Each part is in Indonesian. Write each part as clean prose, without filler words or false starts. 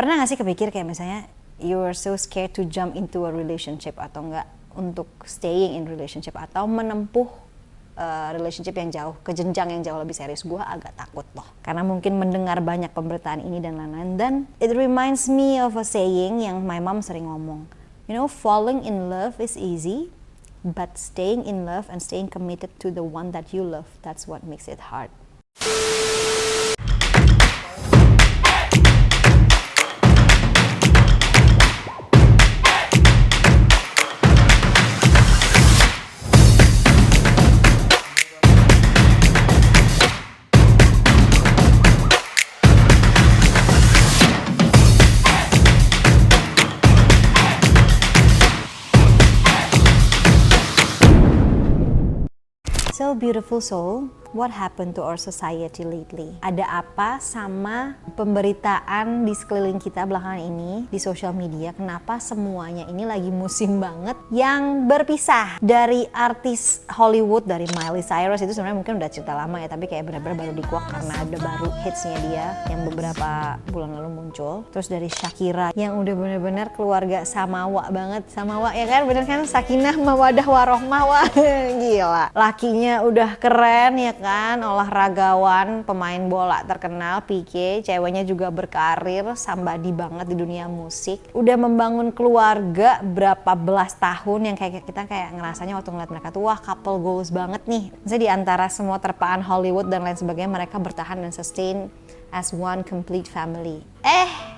Pernah gak sih kepikir kayak misalnya you are so scared to jump into a relationship atau enggak untuk staying in relationship atau menempuh relationship yang jauh, ke jenjang yang jauh lebih serius. Gue agak takut loh, karena mungkin mendengar banyak pemberitaan ini dan lain-lain. Dan it reminds me of a saying yang my mom sering ngomong, you know, falling in love is easy, but staying in love and staying committed to the one that you love, that's what makes it hard. So beautiful soul, what happened to our society lately? Ada apa sama pemberitaan di sekeliling kita belakangan ini di sosial media? Kenapa semuanya ini lagi musim banget yang berpisah? Dari artis Hollywood, dari Miley Cyrus, itu sebenarnya mungkin udah cerita lama ya, tapi kayak benar-benar baru dikuak karena ada baru hitsnya dia yang beberapa bulan lalu muncul. Terus dari Shakira yang udah benar-benar keluarga Samawa banget. Samawa ya kan, bener kan? Sakinah mawadah warohmah, wah gila. Lakinya udah keren ya kan, olahragawan, pemain bola terkenal, Pique. Ceweknya juga berkarir, somebody banget di dunia musik. Udah membangun keluarga berapa belas tahun yang kayak kita kayak ngerasanya waktu ngeliat mereka tuh wah couple goals banget nih. Misalnya di antara semua terpaan Hollywood dan lain sebagainya, mereka bertahan dan sustain as one complete family.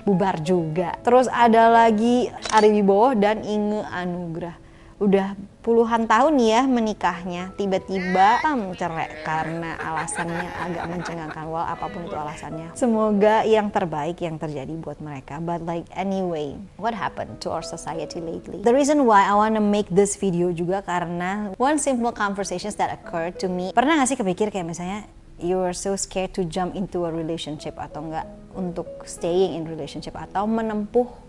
Bubar juga. Terus ada lagi Ari Wibowo dan Inge Anugrah. Udah puluhan tahun ya menikahnya, tiba-tiba cerai karena alasannya agak mencengangkan. Well, apapun itu alasannya, semoga yang terbaik yang terjadi buat mereka. But like anyway, what happened to our society lately? The reason why I wanna make this video juga karena one simple conversations that occurred to me. Pernah gak sih kepikir kayak misalnya you are so scared to jump into a relationship atau enggak untuk staying in relationship atau menempuh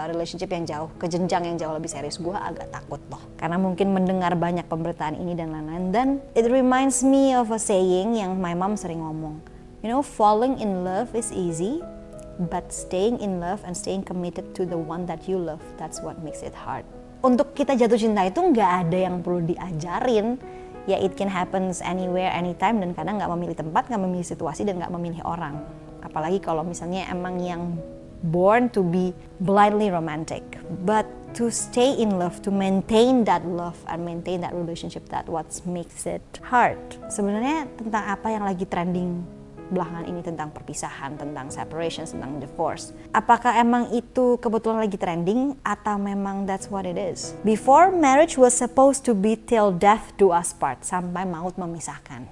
relationship yang jauh, ke jenjang yang jauh lebih serius? Gue agak takut loh, karena mungkin mendengar banyak pemberitaan ini dan lain-lain. Dan it reminds me of a saying yang my mom sering ngomong, you know, falling in love is easy, but staying in love and staying committed to the one that you love, that's what makes it hard. Untuk kita jatuh cinta itu nggak ada yang perlu diajarin. Ya, it can happens anywhere, anytime, dan kadang nggak memilih tempat, nggak memilih situasi, dan nggak memilih orang. Apalagi kalau misalnya emang yang born to be blindly romantic, but to stay in love, to maintain that love and maintain that relationship, that what makes it hard. Sebenarnya tentang apa yang lagi trending belakangan ini, tentang perpisahan, tentang separation, tentang divorce. Apakah emang itu kebetulan lagi trending atau memang that's what it is? Before, marriage was supposed to be till death do us part, sampai maut memisahkan.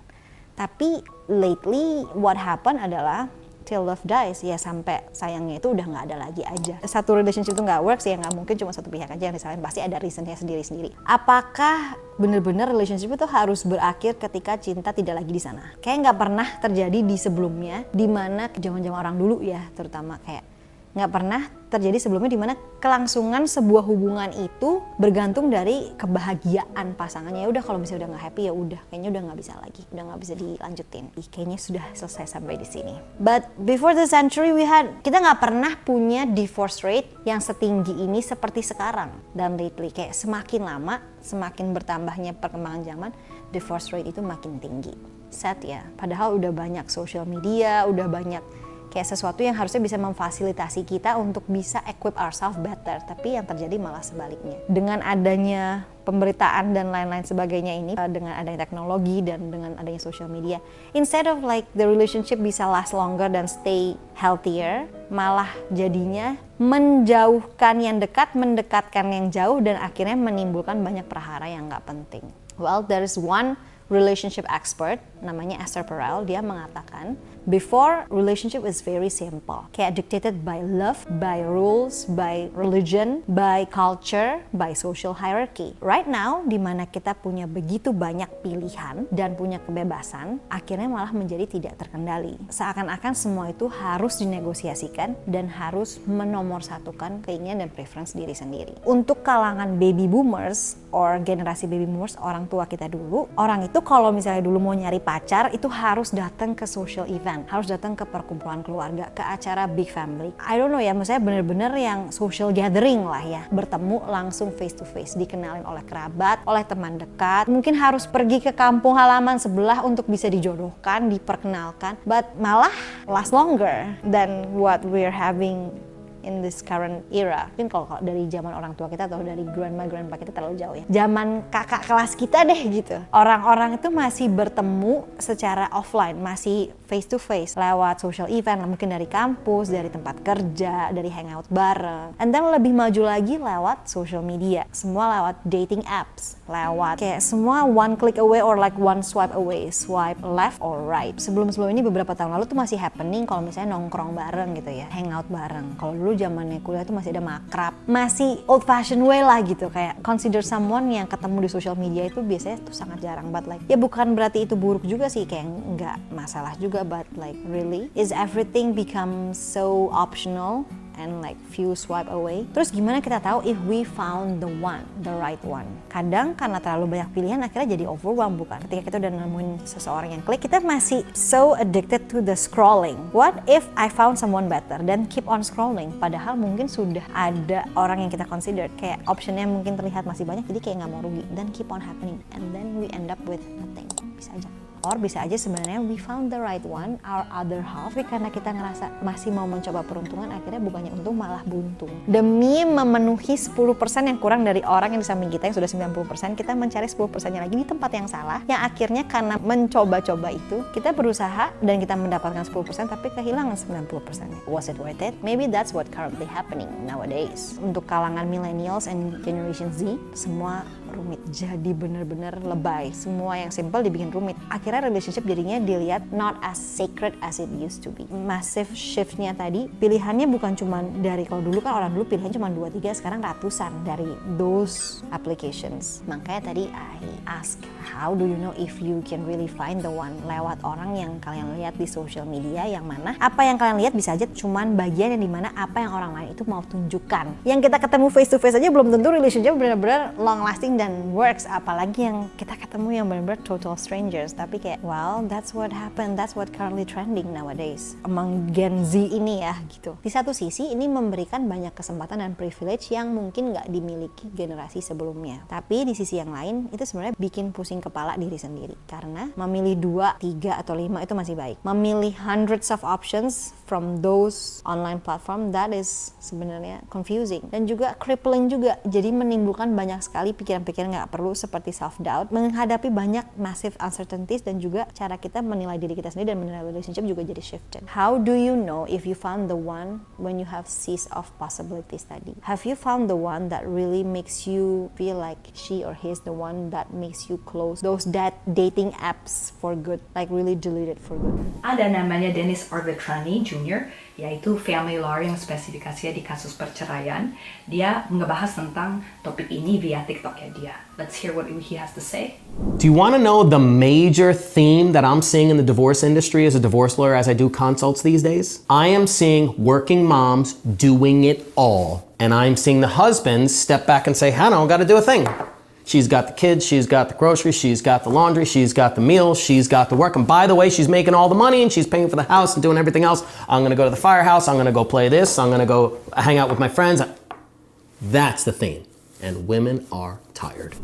Tapi lately what happened adalah till love dies, ya sampai sayangnya itu udah nggak ada lagi aja. Satu relationship itu nggak works ya nggak mungkin cuma satu pihak aja yang disalahin, pasti ada reasonnya sendiri-sendiri. Apakah bener-bener relationship itu harus berakhir ketika cinta tidak lagi di sana? Kayak nggak pernah terjadi di sebelumnya, dimana zaman-zaman orang dulu ya terutama, kayak nggak pernah terjadi sebelumnya dimana kelangsungan sebuah hubungan itu bergantung dari kebahagiaan pasangannya. Ya udah, kalau misalnya udah nggak happy ya udah, kayaknya udah nggak bisa lagi, udah nggak bisa dilanjutin, kayaknya sudah selesai sampai di sini. But before the century kita nggak pernah punya divorce rate yang setinggi ini seperti sekarang. Dan lately kayak semakin lama, semakin bertambahnya perkembangan zaman, divorce rate itu makin tinggi. Sad ya, padahal udah banyak social media, udah banyak kayak sesuatu yang harusnya bisa memfasilitasi kita untuk bisa equip ourselves better, tapi yang terjadi malah sebaliknya. Dengan adanya pemberitaan dan lain-lain sebagainya ini, dengan adanya teknologi dan dengan adanya social media, instead of like the relationship bisa last longer dan stay healthier, malah jadinya menjauhkan yang dekat, mendekatkan yang jauh, dan akhirnya menimbulkan banyak perhara yang nggak penting. Well, there is one relationship expert namanya Esther Perel. Dia mengatakan before, relationship is very simple, kayak dictated by love, by rules, by religion, by culture, by social hierarchy. Right now, dimana kita punya begitu banyak pilihan dan punya kebebasan, akhirnya malah menjadi tidak terkendali. Seakan-akan semua itu harus dinegosiasikan dan harus menomorsatukan keinginan dan preference diri sendiri. Untuk kalangan baby boomers or generasi baby boomers, orang tua kita dulu, orang itu kalau misalnya dulu mau nyari pacar itu harus datang ke social event. event, harus datang ke perkumpulan keluarga, ke acara big family. I don't know ya, maksudnya bener-bener yang social gathering lah ya, bertemu langsung face to face, dikenalin oleh kerabat, oleh teman dekat, mungkin harus pergi ke kampung halaman sebelah untuk bisa dijodohkan, diperkenalkan, but malah last longer than what we're having in this current era. Mungkin kalau dari zaman orang tua kita atau dari grandma kita terlalu jauh ya. Zaman kakak kelas kita deh gitu. Orang-orang itu masih bertemu secara offline, masih face to face lewat social event, mungkin dari kampus, dari tempat kerja, dari hangout bareng. And then lebih maju lagi lewat social media. Semua lewat dating apps, lewat kayak semua one click away or like one swipe away, swipe left or right. Sebelum ini beberapa tahun lalu tuh masih happening kalau misalnya nongkrong bareng gitu ya, hangout bareng. Kalau dulu zamannya kuliah tuh masih ada makrab, masih old fashioned way lah gitu, kayak consider someone yang ketemu di social media itu biasanya tuh sangat jarang, but like ya bukan berarti itu buruk juga sih, kayak nggak masalah juga, but like really is everything become so optional and like few swipe away. Terus gimana kita tahu if we found the one, the right one? Kadang karena terlalu banyak pilihan akhirnya jadi overwhelmed, bukan? Ketika kita udah nemuin seseorang yang klik, kita masih so addicted to the scrolling. What if I found someone better? Then keep on scrolling. Padahal mungkin sudah ada orang yang kita consider, kayak optionnya mungkin terlihat masih banyak, jadi kayak nggak mau rugi. Then keep on happening and then we end up with nothing. Bisa aja. Or bisa aja sebenarnya we found the right one, our other half, tapi karena kita ngerasa masih mau mencoba peruntungan, akhirnya bukannya untung malah buntung. Demi memenuhi 10% yang kurang dari orang yang di samping kita yang sudah 90%, kita mencari 10%-nya lagi di tempat yang salah, yang akhirnya karena mencoba-coba itu, kita berusaha dan kita mendapatkan 10% tapi kehilangan 90%-nya. Was it worth it? Maybe that's what currently happening nowadays. Untuk kalangan millennials and generation Z, semua rumit, jadi bener-bener lebay. Semua yang simple dibikin rumit. Akhirnya relationship jadinya dilihat not as sacred as it used to be. Massive shift-nya tadi, pilihannya bukan cuma dari, kalau dulu kan orang dulu pilihan cuma 2-3, sekarang ratusan dari those applications. Makanya tadi I ask, how do you know if you can really find the one? Lewat orang yang kalian lihat di social media, yang mana apa yang kalian lihat bisa aja cuman bagian yang dimana apa yang orang lain itu mau tunjukkan. Yang kita ketemu face to face aja belum tentu relationship benar-benar long lasting dan works, apalagi yang kita ketemu yang benar-benar total strangers. Tapi kayak, well, that's what happened, that's what currently trending nowadays among Gen Z ini ya gitu. Di satu sisi ini memberikan banyak kesempatan dan privilege yang mungkin nggak dimiliki generasi sebelumnya. Tapi di sisi yang lain itu sebenarnya bikin pusing kepala diri sendiri, karena memilih 2, 3 atau 5 itu masih baik. Memilih hundreds of options from those online platform, that is sebenarnya confusing dan juga crippling juga. Jadi menimbulkan banyak sekali pikiran-pikiran nggak perlu seperti self-doubt, menghadapi banyak massive uncertainties, dan juga cara kita menilai diri kita sendiri dan menilai relationship juga jadi shifted. How do you know if you found the one when you have seized of possibilities tadi? Have you found the one that really makes you feel like she or he is the one that makes you close those dating apps for good, like really delete it for good? Ada namanya Dennis Arbitrani Jr., yaitu family lawyer yang spesifikasinya di kasus perceraian. Dia ngebahas tentang topik ini via TikToknya dia. Let's hear what he has to say. Do you want to know the major theme that I'm seeing in the divorce industry as a divorce lawyer as I do consults these days? I am seeing working moms doing it all. And I'm seeing the husbands step back and say, Hannah, I got to do a thing. She's got the kids, she's got the groceries, she's got the laundry, she's got the meals, she's got the work. And by the way, she's making all the money and she's paying for the house and doing everything else. I'm going to go to the firehouse, I'm going to go play this, I'm going to go hang out with my friends. That's the theme. And women are tired.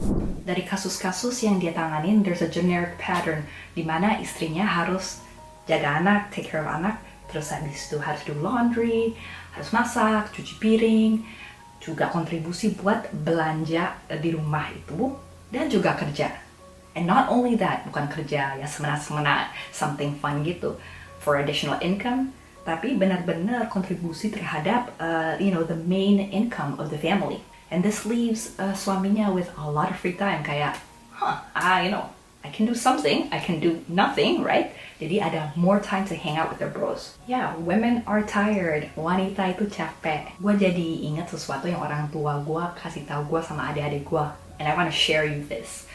Dari kasus-kasus yang dia tanganin, there's a generic pattern di mana istrinya harus jaga anak, take care of anak, terus habis itu harus do laundry, harus masak, cuci piring, juga kontribusi buat belanja di rumah itu, dan juga kerja. And not only that, bukan kerja ya semena-semena something fun gitu for additional income, tapi benar-benar kontribusi terhadap the main income of the family. And this leaves suaminya with a lot of free time, kayak I can do something, I can do nothing, right? Jadi ada more time to hang out with their bros. Yeah, women are tired. Wanita itu capek. Gue jadi ingat sesuatu yang orang tua gue kasih tahu gue sama adik-adik gue. And I want to share you this.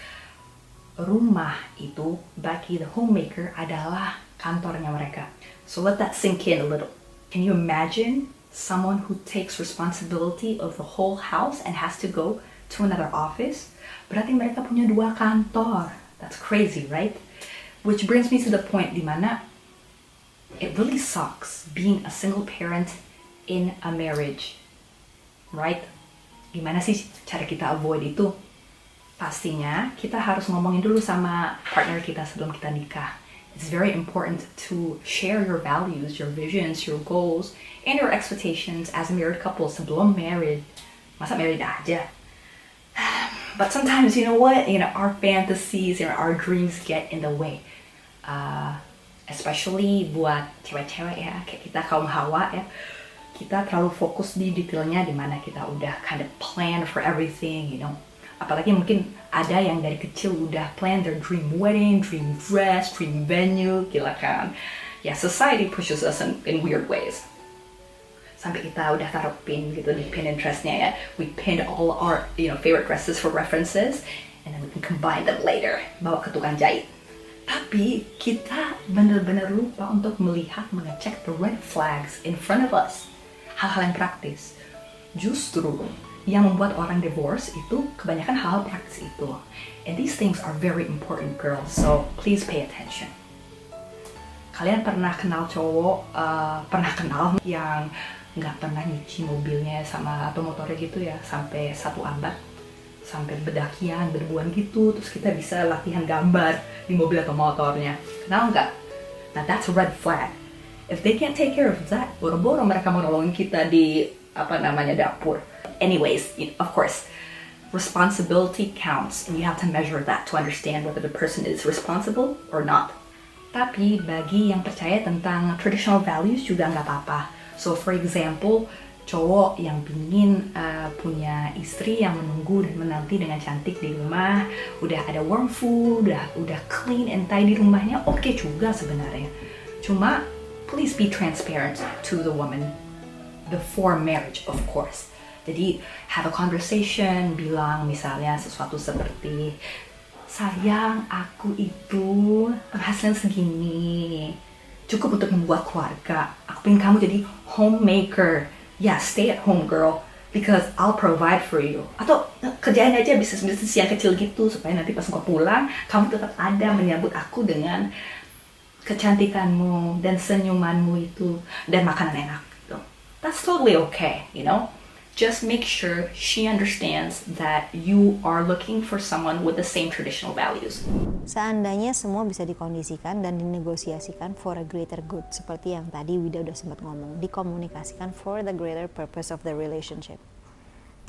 Rumah itu bagi the homemaker adalah kantornya mereka. So let that sink in a little. Can you imagine someone who takes responsibility of the whole house and has to go to another office? Berarti mereka punya 2 kantor. That's crazy, right? Which brings me to the point di mana it really sucks being a single parent in a marriage, right? Gimana sih cara kita avoid itu? Pastinya kita harus ngomongin dulu sama partner kita sebelum kita nikah. It's very important to share your values, your visions, your goals, and your expectations as a married couple sebelum married. Masa married aja? But sometimes, you know what? Our fantasies and our dreams get in the way. Especially buat cewek-cewek ya, kayak kita kaum hawa ya. Kita terlalu fokus di detailnya, dimana kita udah kind of plan for everything, Apalagi mungkin ada yang dari kecil udah plan their dream wedding, dream dress, dream venue, gila kan. Ya, society pushes us in weird ways. Sampai kita udah taruh pin gitu di Pinterestnya ya. We pinned all our favorite dresses for references, and then we can combine them later. Bawa ke tukang jahit. Tapi kita benar-benar lupa untuk melihat, mengecek the red flags in front of us. Hal-hal yang praktis. Justru yang membuat orang divorce itu kebanyakan hal praktis itu. And these things are very important, girls. So please pay attention. Kalian pernah kenal cowok, yang nggak pernah nyuci mobilnya atau motornya gitu ya, sampai 1 abad, sampai bedakian, berbuan gitu, terus kita bisa latihan gambar di mobil atau motornya. Kenal nggak? Nah, that's a red flag. If they can't take care of that, boro-boro mereka mau nolongin kita di dapur. Anyways, of course, responsibility counts, and you have to measure that to understand whether the person is responsible or not. Tapi bagi yang percaya tentang traditional values juga nggak apa-apa. So for example, cowok yang pingin punya istri yang menunggu dan menanti dengan cantik di rumah, udah ada warm food, udah clean and tidy rumahnya, oke juga sebenarnya. Cuma please be transparent to the woman before marriage, of course. Jadi have a conversation, bilang misalnya sesuatu seperti, sayang, aku itu penghasilan segini, cukup untuk membuat keluarga. Aku pengen kamu jadi homemaker. Yeah, stay at home girl, because I'll provide for you. Atau kerjain aja bisnis-bisnis yang kecil gitu, supaya nanti pas aku pulang, kamu tetap ada menyambut aku dengan kecantikanmu dan senyumanmu itu, dan makanan enak gitu. That's totally okay, Just make sure she understands that you are looking for someone with the same traditional values. Seandainya semua bisa dikondisikan dan dinegosiasikan for a greater good, seperti yang tadi Wida udah sempat ngomong, dikomunikasikan for the greater purpose of the relationship.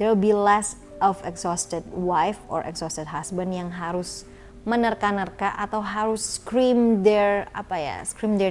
There will be less of exhausted wife or exhausted husband yang harus menerka-nerka atau harus scream their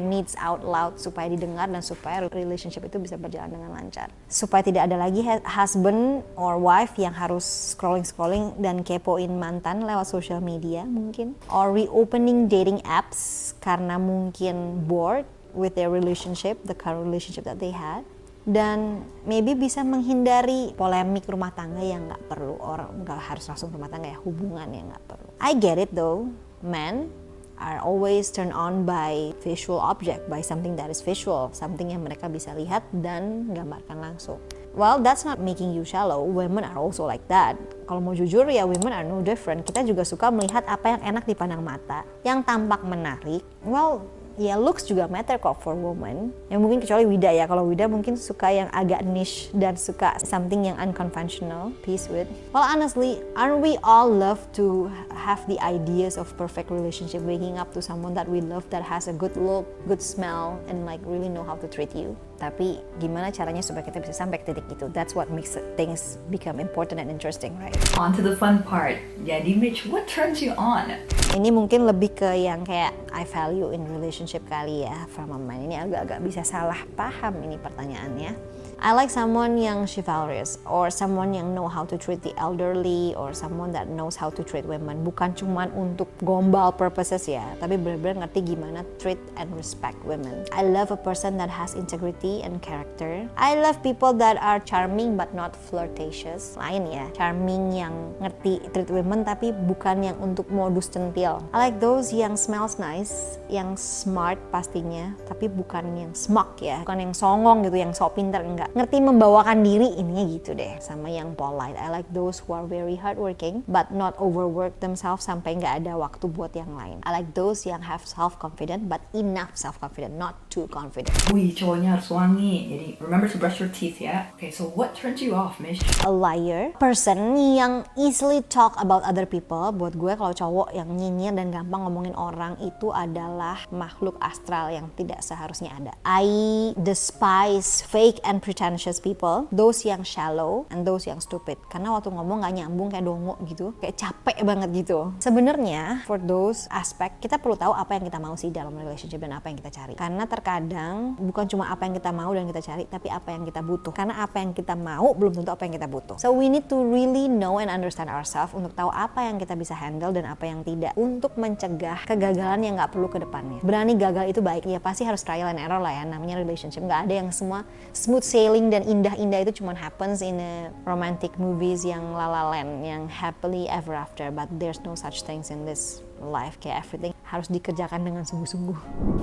needs out loud supaya didengar dan supaya relationship itu bisa berjalan dengan lancar. Supaya tidak ada lagi husband or wife yang harus scrolling dan kepoin mantan lewat social media mungkin, or reopening dating apps karena mungkin bored with their relationship, the current relationship that they had. Dan maybe bisa menghindari polemik rumah tangga yang nggak perlu, orang nggak harus langsung rumah tangga ya, hubungan yang nggak perlu. I get it though, men are always turned on by visual object, by something that is visual, something yang mereka bisa lihat dan gambarkan langsung. Well, that's not making you shallow. Women are also like that. Kalau mau jujur ya, women are no different. Kita juga suka melihat apa yang enak dipandang mata, yang tampak menarik. Well, ya looks juga matter kok for woman. Yang mungkin kecuali Wida ya. Kalau Wida mungkin suka yang agak niche dan suka something yang unconventional. Peace with. Well, honestly, aren't we all love to have the ideas of perfect relationship, waking up to someone that we love, that has a good look, good smell, and like really know how to treat you. Tapi gimana caranya supaya kita bisa sampai ke titik itu? That's what makes things become important and interesting, right? On to the fun part. Jadi Mitch, what turns you on? Ini mungkin lebih ke yang kayak I value in relationship kali ya, from a man. Ini agak-agak bisa salah paham ini pertanyaannya. I like someone yang chivalrous, or someone yang know how to treat the elderly, or someone that knows how to treat women. Bukan cuman untuk gombal purposes ya, tapi benar-benar ngerti gimana treat and respect women. I love a person that has integrity and character. I love people that are charming but not flirtatious. Lain ya, charming yang ngerti treat women tapi bukan yang untuk modus centil. I like those yang smells nice, yang smart pastinya, tapi bukan yang smug ya, bukan yang songong gitu, yang sok pintar, enggak. Ngerti membawakan diri, ininya gitu deh. Sama yang polite. I like those who are very hardworking but not overwork themselves sampai nggak ada waktu buat yang lain. I like those yang have self-confident but enough self-confident, not too confident. Wih, cowoknya harus wangi. Jadi remember to brush your teeth ya. Okay, so what turns you off, Mish? A liar, person yang easily talk about other people. Buat gue kalau cowok yang nyinyir dan gampang ngomongin orang itu adalah makhluk astral yang tidak seharusnya ada. I despise fake and pretentious people, those yang shallow and those yang stupid. Karena waktu ngomong gak nyambung kayak dongo gitu, kayak capek banget gitu. Sebenarnya for those aspect kita perlu tahu apa yang kita mau sih dalam relationship dan apa yang kita cari. Karena terkadang bukan cuma apa yang kita mau dan kita cari, tapi apa yang kita butuh. Karena apa yang kita mau belum tentu apa yang kita butuh. So we need to really know and understand ourselves untuk tahu apa yang kita bisa handle dan apa yang tidak, untuk mencegah kegagalan yang nggak perlu ke depannya. Berani gagal itu baik, ya pasti harus trial and error lah ya, namanya relationship. Nggak ada yang semua smooth sailing dan indah-indah itu cuma happens in a romantic movies yang La La Land, yang happily ever after, but there's no such things in this life. Kayak everything harus dikerjakan dengan sungguh-sungguh.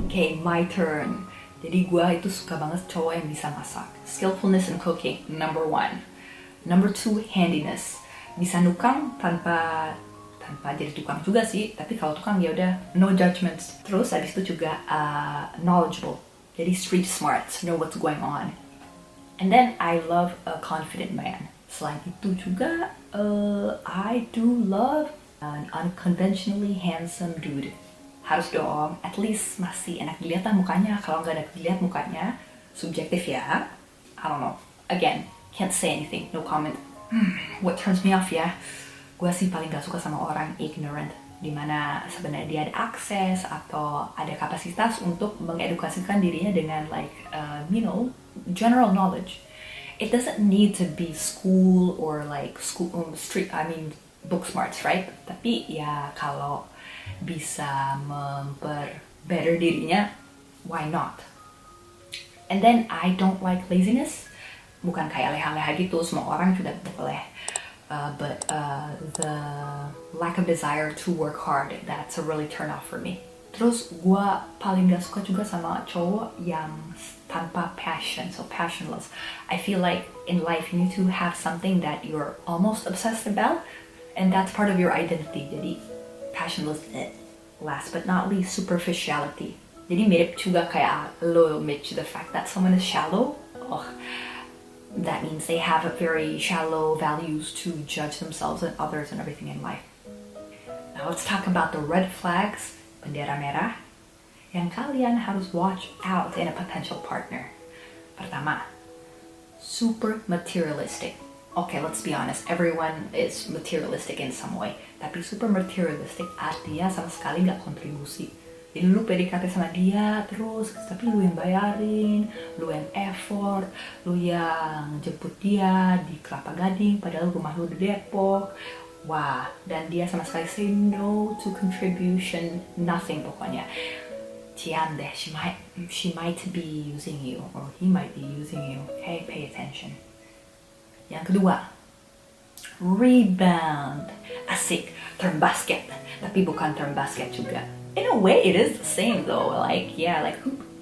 Okay, my turn. Jadi gue itu suka banget cowok yang bisa masak. Skillfulness in cooking, number 1. Number 2, handiness. Bisa nukang tanpa jadi tukang juga sih, tapi kalau tukang ya udah no judgments. Terus habis itu juga knowledgeable. Jadi street smart, know what's going on. And then I love a confident man. Selain itu juga I do love an unconventionally handsome dude. Harus dong, at least masih enak dilihat lah mukanya. Kalau nggak enak dilihat mukanya, subjektif ya. I don't know. Again, can't say anything, no comment. What turns me off ya? Gue sih paling gak suka sama orang ignorant, dimana sebenarnya dia ada akses atau ada kapasitas untuk mengedukasikan dirinya dengan general knowledge. It doesn't need to be school or book smarts, right? Tapi ya kalau bisa better dirinya, why not? And then I don't like laziness. Bukan kayak leha-leha gitu, semua orang juga boleh. But the lack of desire to work hard, that's a really turn off for me. Terus gue paling gak suka juga sama cowok yang tanpa passion, so passionless. I feel like in life you need to have something that you're almost obsessed about, and that's part of your identity. Jadi passionless. Last but not least, superficiality. Jadi mirip juga kayak lo, Mitch, the fact that someone is shallow. That means they have a very shallow values to judge themselves and others and everything in life. Now let's talk about the red flags, bendera merah, yang kalian harus watch out in a potential partner. Pertama, super materialistic. Okay, let's be honest, everyone is materialistic in some way. Tapi super materialistic artinya sama sekali nggak kontribusi. Jadi lu PDKT sama dia terus, tapi lu yang bayarin, lu yang effort, lu yang jemput dia di Kelapa Gading, padahal rumah lu di Depok. Wah, dan dia sama sekali say no to contribution, nothing pokoknya. Cian deh, she might be using you, or he might be using you. Okay, pay attention. Yang kedua, rebound. Asik, term basket, tapi bukan term basket juga. In a way, it is the same though.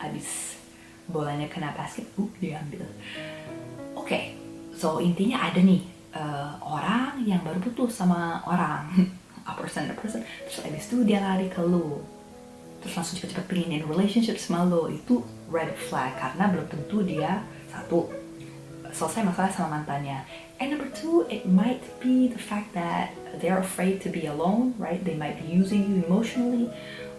Abis bolanya kena basket, diambil. Okay, so intinya ada nih orang yang baru putus sama orang, a person, terus abis itu dia lari ke lu, terus langsung cepet-cepet pengen in relationship sama lu. Itu red flag karena belum tentu dia satu selesai masalah sama mantannya. And number 2, it might be the fact that they're afraid to be alone, right? They might be using you emotionally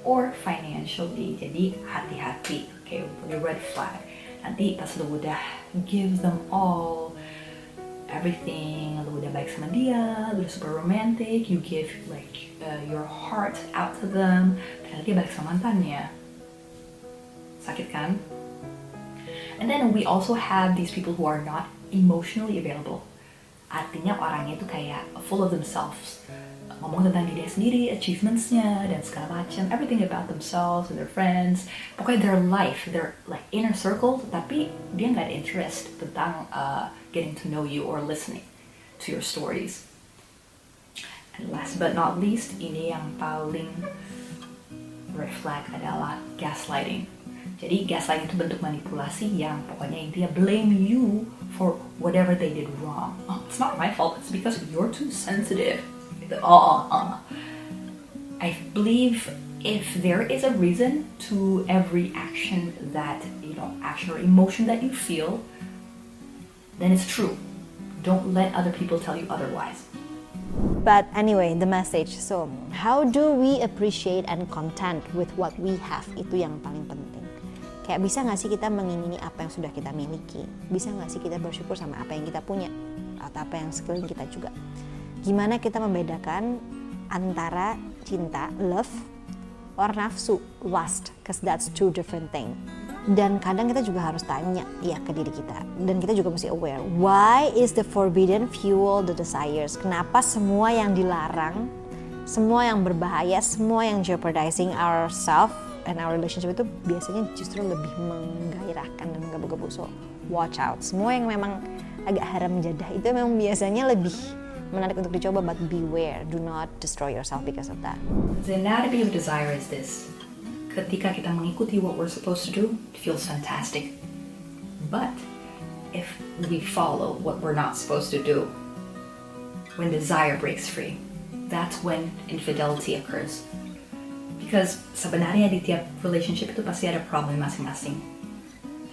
or financially. Jadi hati-hati, okay, the red flag. Nanti pas lu udah give them all, everything, lu udah baik sama dia, lu udah super romantic, you give your heart out to them, ternyata dia balik sama mantannya. Sakit kan? And then we also have these people who are not emotionally available. Artinya orangnya itu kayak full of themselves, ngomong tentang diri sendiri, achievementsnya dan segala macam, everything about themselves and their friends, pokoknya their life, their inner circle, tapi dia nggak ada interest tentang getting to know you or listening to your stories. And last but not least, ini yang paling red flag adalah gaslighting. Jadi gaslighting itu bentuk manipulasi yang pokoknya intinya blame you for whatever they did wrong. Oh, it's not my fault, it's because you're too sensitive. I believe if there is a reason to every action or emotion that you feel, then it's true. Don't let other people tell you otherwise. But anyway, the message. So, how do we appreciate and content with what we have? Itu yang paling penting. Kayak bisa gak sih kita mengingini apa yang sudah kita miliki? Bisa gak sih kita bersyukur sama apa yang kita punya? Atau apa yang sekeliling kita juga? Gimana kita membedakan antara cinta, love, or nafsu, lust? Because that's two different things. Dan kadang kita juga harus tanya ya ke diri kita. Dan kita juga mesti aware. Why is the forbidden fuel the desires? Kenapa semua yang dilarang, semua yang berbahaya, semua yang jeopardizing ourselves and our relationship itu biasanya justru lebih menggairahkan dan menggebu-gebu. So watch out. Semua yang memang agak haram jadah itu memang biasanya lebih menarik untuk dicoba, but beware. Do not destroy yourself because of that. The anatomy of desire is this. Ketika kita mengikuti what we're supposed to do, it feels fantastic. But if we follow what we're not supposed to do, when desire breaks free, that's when infidelity occurs. Because sebenarnya di tiap relationship itu pasti ada problem masing-masing.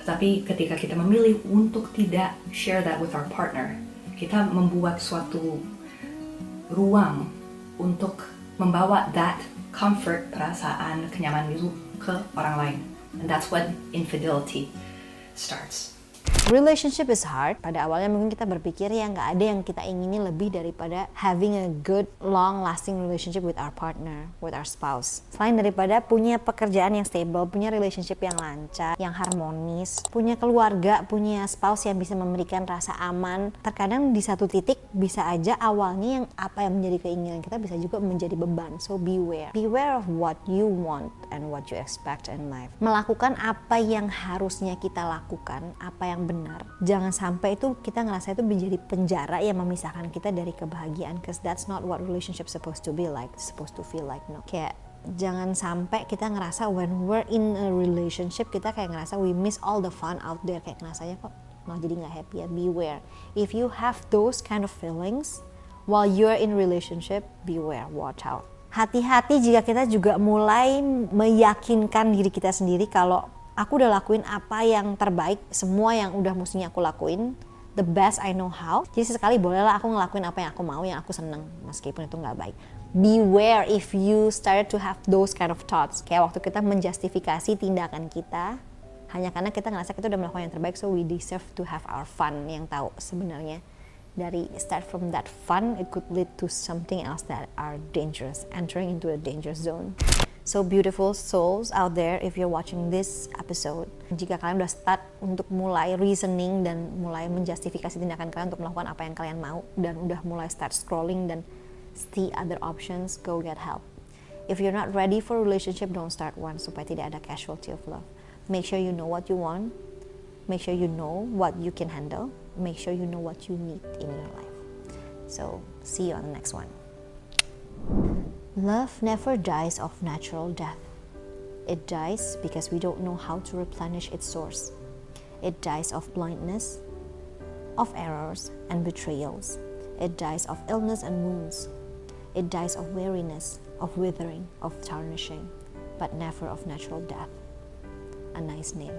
Tetapi ketika kita memilih untuk tidak share that with our partner, kita membuat suatu ruang untuk membawa that comfort, perasaan, kenyamanan itu ke orang lain. And that's when infidelity starts. Relationship is hard. Pada awalnya mungkin kita berpikir ya nggak ada yang kita ingini lebih daripada having a good, long-lasting relationship with our partner, with our spouse. Selain daripada punya pekerjaan yang stable, punya relationship yang lancar, yang harmonis, punya keluarga, punya spouse yang bisa memberikan rasa aman. Terkadang di satu titik bisa aja awalnya yang apa yang menjadi keinginan kita bisa juga menjadi beban. So beware. Beware of what you want and what you expect in life. Melakukan apa yang harusnya kita lakukan, apa yang benar. Jangan sampai itu kita ngerasa itu menjadi penjara yang memisahkan kita dari kebahagiaan, because that's not what relationship supposed to be like, supposed to feel like. No, kayak jangan sampai kita ngerasa when we're in a relationship kita kayak ngerasa we miss all the fun out there, kayak ngerasanya kok malah jadi nggak happy ya. Beware, if you have those kind of feelings while you're in relationship, beware, watch out. Hati-hati jika kita juga mulai meyakinkan diri kita sendiri kalau aku udah lakuin apa yang terbaik, semua yang udah mestinya aku lakuin, the best I know how. Jadi sesekali bolehlah aku ngelakuin apa yang aku mau, yang aku seneng, meskipun itu nggak baik. Beware if you started to have those kind of thoughts. Kayak waktu kita menjustifikasi tindakan kita hanya karena kita ngerasa kita udah melakukan yang terbaik, so we deserve to have our fun. Yang tahu sebenarnya dari start from that fun, it could lead to something else that are dangerous, entering into a dangerous zone. So beautiful souls out there, if you're watching this episode, jika kalian udah start untuk mulai reasoning dan mulai menjustifikasi tindakan kalian untuk melakukan apa yang kalian mau, dan udah mulai start scrolling dan see other options, go get help. If you're not ready for a relationship, don't start one, supaya tidak ada casualty of love. Make sure you know what you want, make sure you know what you can handle, make sure you know what you need in your life. So see you on the next one. Love never dies of natural death. It dies because we don't know how to replenish its source. It dies of blindness, of errors and betrayals. It dies of illness and wounds. It dies of weariness, of withering, of tarnishing, but never of natural death. A nice name.